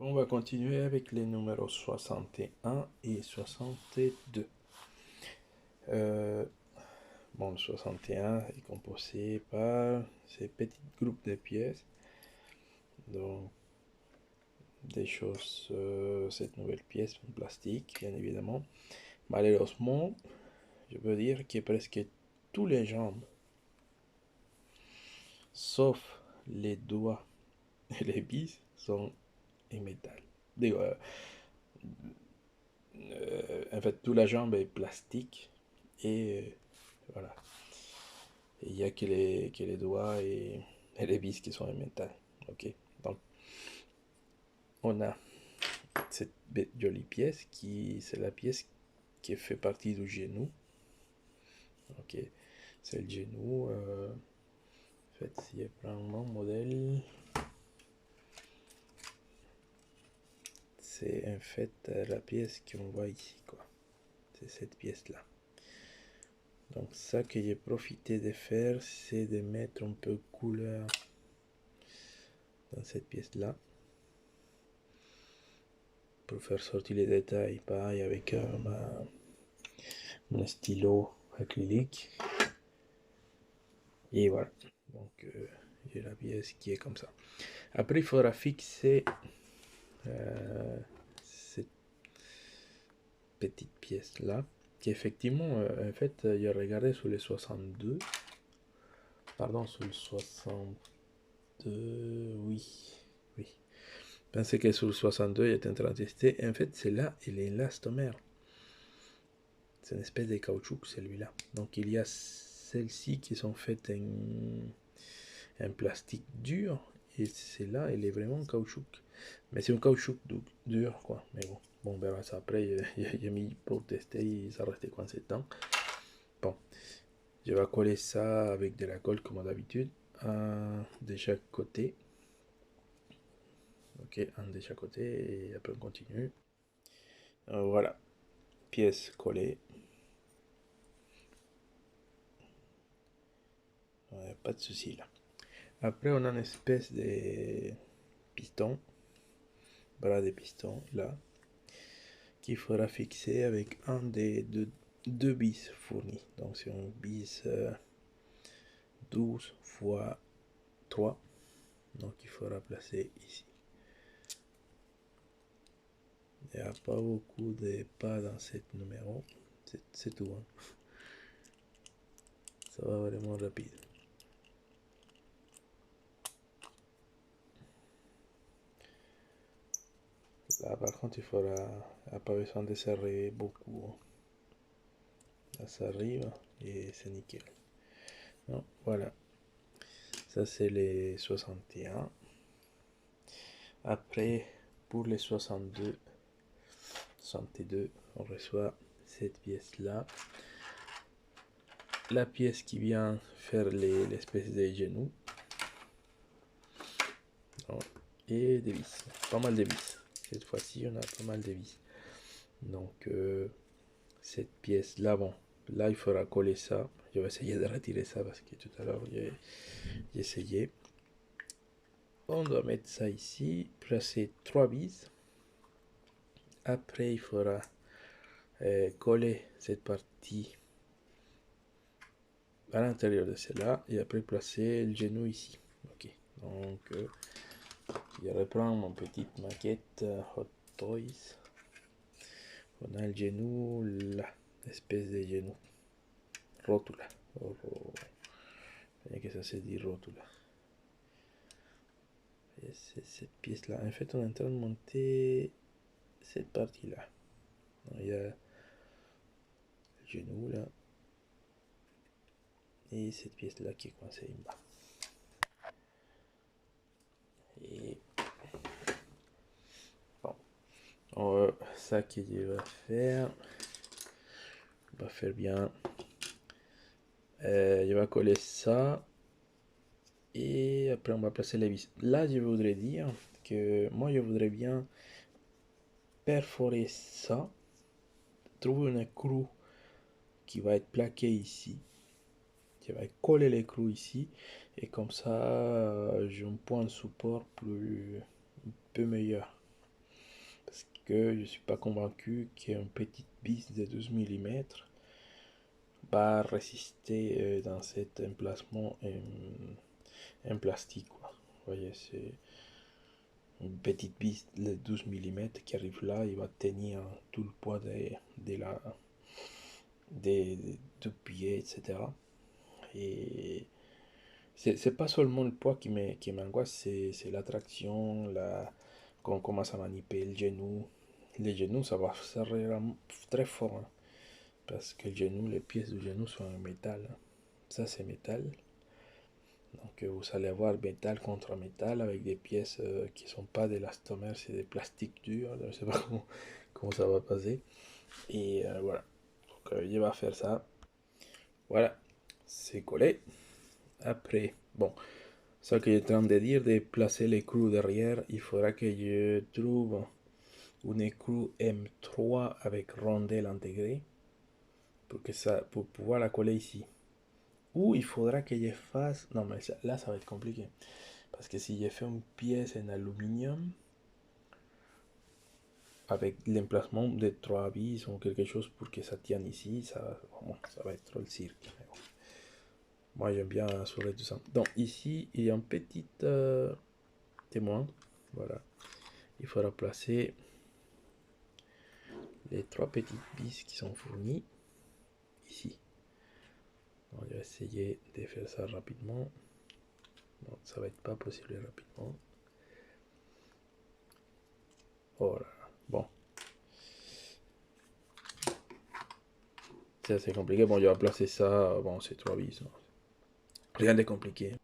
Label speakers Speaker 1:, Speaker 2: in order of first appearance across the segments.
Speaker 1: On va continuer avec les numéros 61 et 62. Euh, bon, le 61 est composé par ces petits groupes de pièces. Donc, des choses, cette nouvelle pièce en plastique, bien évidemment. Malheureusement, je peux dire que presque tous les jambes, sauf les doigts et les vis, sont en métal. En fait, toute la jambe est plastique et voilà. Il n'y a que les doigts et les vis qui sont en métal. Ok. Donc, on a cette jolie pièce qui, c'est la pièce qui fait partie du genou. Ok. C'est le genou. En fait, si je prends mon modèle, c'est en fait la pièce qu'on voit ici, quoi. C'est cette pièce-là. Donc, ça que j'ai profité de faire, c'est de mettre un peu de couleur dans cette pièce-là pour faire sortir les détails. Pareil avec un stylo acrylique. Et voilà. Donc, j'ai la pièce qui est comme ça. Après, il faudra fixer cette petite pièce-là. Qui effectivement, en fait, j'ai regardé sur les 62. Pardon, sur le 62. Oui. Oui. Je pensais que sur le 62, il était en train de tester. En fait, c'est là, il est élastomère. C'est une espèce de caoutchouc, celui-là. Donc, il y a celles-ci qui sont faites en plastique dur. Et celle-là, elle est vraiment caoutchouc. Mais c'est un caoutchouc dur, quoi. Mais bon, on verra ça après. J'ai mis pour tester et ça restait coincé dedans. Bon, je vais coller ça avec de la colle comme d'habitude. Un de chaque côté. Ok, un de chaque côté. Et après, on continue. Voilà, pièce collée. Pas de souci là. Après, on a une espèce de piston, bras de piston là, qu'il faudra fixer avec un des deux bis fournis. Donc, c'est un bis 12 fois 3. Donc, il faudra placer ici. Il n'y a pas beaucoup de pas dans cette numéro. C'est tout. Hein. Ça va vraiment rapide. Là, par contre, il faudra. Pas besoin de serrer beaucoup. Là, ça arrive et c'est nickel. Non, voilà. Ça, c'est les 61. Après, pour les 62, 62, on reçoit cette pièce-là. La pièce qui vient faire l'espèce de genoux. Et des vis. Pas mal de vis. Cette fois-ci, on a pas mal de vis. Donc, cette pièce-là, bon, là, il faudra coller ça. Je vais essayer de retirer ça parce que tout à l'heure, j'ai essayé. On doit mettre ça ici, placer 3 vis. Après, il faudra coller cette partie à l'intérieur de celle-là et après placer le genou ici. Ok, donc je reprends mon petite maquette Hot Toys. On a le genou là, espèce de genou. Rótula. Que ça se dit rótula. Et c'est cette pièce-là. En fait, on est en train de monter cette partie-là. Il y a le genou là. Et cette pièce-là qui est coincée en bas. Et bon, ça que je vais faire, on va faire bien. Je vais coller ça et après on va placer les vis. Là, je voudrais dire que moi, je voudrais bien perforer ça, trouver une écrou qui va être plaquée ici. Je vais coller l'écrou ici et comme ça, j'ai un point de support un peu meilleur. que je ne suis pas convaincu qu'une petite vis de 12 mm va résister dans cet emplacement en plastique, quoi. Vous voyez, c'est une petite vis de 12 mm qui arrive là, il va tenir tout le poids du pied, etc. Et c'est pas seulement le poids qui m'angoisse, c'est l'attraction, quand on commence à manipuler le genou. Les genoux, ça va servir très fort, hein, parce que le genou, les pièces du genou sont en métal, hein. Ça, c'est métal. Donc, vous allez avoir métal contre métal avec des pièces qui sont pas d'élastomère, c'est des plastiques durs. Je ne sais pas comment ça va passer. Et voilà. Donc, il va faire ça. Voilà. C'est collé. Après, bon, ça que j'étais en train de dire, de placer l'écrou derrière, il faudra que je trouve une écrou M3 avec rondelle intégrée pour pouvoir la coller ici. Ou il faudra que je fasse... Non, mais là, ça va être compliqué. Parce que si je fais une pièce en aluminium, avec l'emplacement de 3 vis ou quelque chose pour que ça tienne ici, ça va être trop le cirque. Bon. Moi, j'aime bien assurer tout ça. Donc, ici, il y a un petit témoin. Voilà. Il faudra placer les 3 petites vis qui sont fournies ici. On va essayer de faire ça rapidement. Non, ça va être pas possible rapidement. Oh là là. Bon. C'est assez compliqué. Bon, je vais placer ça. Bon, c'est 3 vis. Non. Rien de compliqué.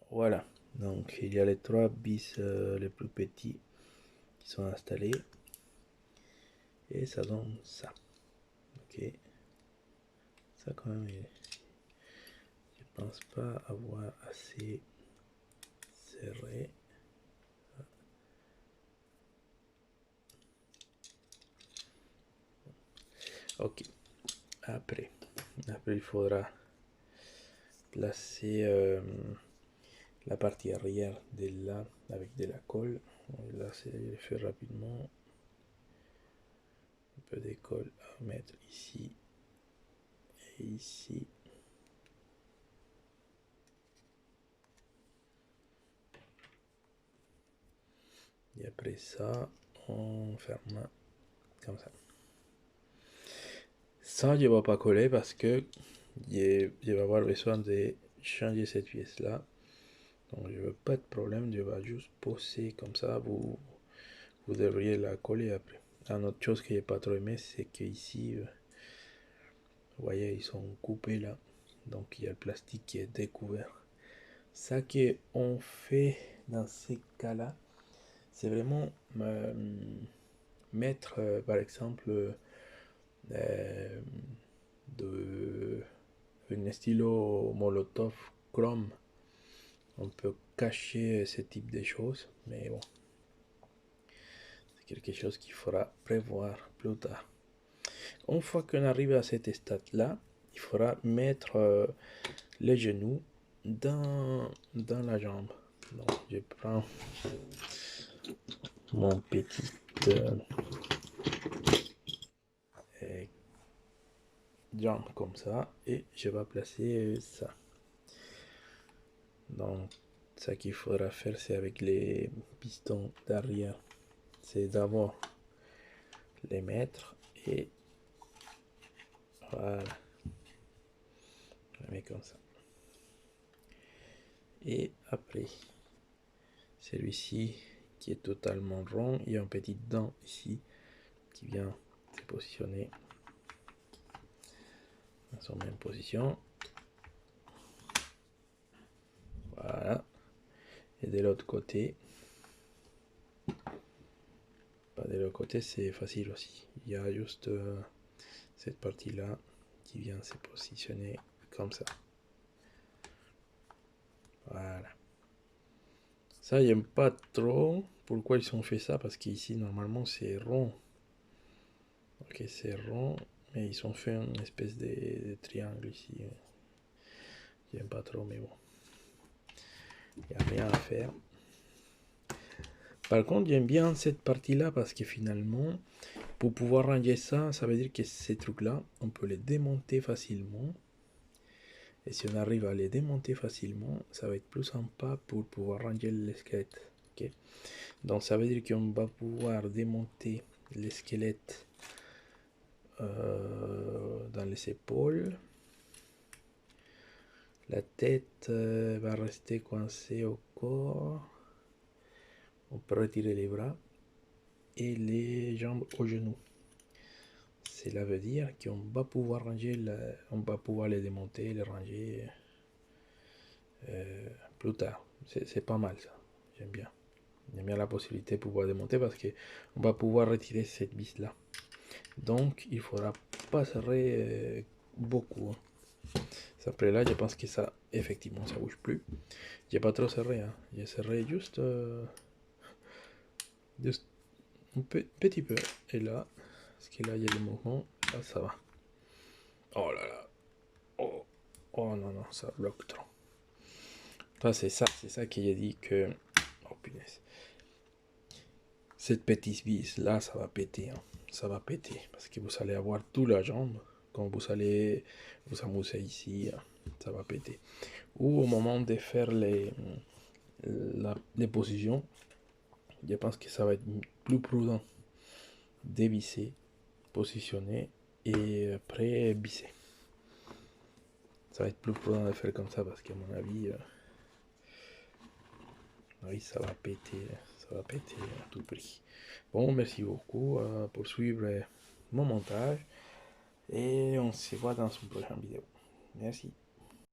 Speaker 1: Voilà. Donc, il y a les 3 vis les plus petits qui sont installés. Et ça donne ça. Ok. Ça, quand même, je pense pas avoir assez serré. Ok. Après, il faudra placer la partie arrière de là avec de la colle. Là, c'est fait rapidement. Un peu de colle à mettre ici et ici. Et après ça, on ferme comme ça. Ça, je ne vais pas coller parce que je vais avoir besoin de changer cette pièce là. Donc, je veux pas de problème, je vais juste poser comme ça. Vous devriez la coller après. Une autre chose que j'ai pas trop aimé, c'est que ici, vous voyez, ils sont coupés là. Donc, il y a le plastique qui est découvert. Ça qu'on fait dans ces cas-là, c'est vraiment mettre, par exemple, un stylo Molotov chrome. On peut cacher ce type de choses, mais bon, c'est quelque chose qu'il faudra prévoir plus tard. Une fois qu'on arrive à cet stade-là, il faudra mettre les genoux dans la jambe. Donc, je prends mon petit jambe comme ça et je vais placer ça. Donc, ce qu'il faudra faire, c'est avec les pistons d'arrière, c'est d'abord les mettre et voilà, je le mets comme ça. Et après, celui-ci qui est totalement rond, il y a un petit dent ici qui vient se positionner dans son même position. Voilà. Et de l'autre côté, de l'autre côté c'est facile aussi. Il y a juste cette partie-là qui vient se positionner comme ça. Voilà. Ça, j'aime pas trop. Pourquoi ils ont fait ça? Parce qu'ici, normalement, c'est rond. Ok, c'est rond, mais ils ont fait une espèce de triangle ici. J'aime pas trop, mais bon. Il n'y a rien à faire. Par contre, j'aime bien cette partie-là parce que finalement, pour pouvoir ranger ça, ça veut dire que ces trucs-là, on peut les démonter facilement. Et si on arrive à les démonter facilement, ça va être plus sympa pour pouvoir ranger les squelettes. Okay. Donc ça veut dire qu'on va pouvoir démonter les squelettes dans les épaules. La tête va rester coincée au corps. On peut retirer les bras et les jambes aux genoux. Cela veut dire qu'on va pouvoir ranger, on va pouvoir les démonter, les ranger plus tard. C'est pas mal ça. J'aime bien. J'aime bien la possibilité de pouvoir démonter parce que on va pouvoir retirer cette vis là. Donc il faudra pas serrer beaucoup. Hein. Après là, je pense que ça, effectivement, ça bouge plus. J'ai pas trop serré. Hein. J'ai serré juste un petit peu. Et là, parce que là, il y a le mouvement. Là, ça va. Oh là là. Oh, oh non, non, ça bloque trop. Enfin, c'est ça qui a dit que... Oh punaise. Cette petite vis là, ça va péter. Hein. Ça va péter. Parce que vous allez avoir toute la jambe. Quand vous allez vous amuser ici, ça va péter. Ou au moment de faire les positions, je pense que ça va être plus prudent de visser, positionner et après visser. Ça va être plus prudent de faire comme ça parce qu'à mon avis, ça va péter à tout prix. Bon, merci beaucoup pour suivre mon montage et on se voit dans une prochaine vidéo. Merci.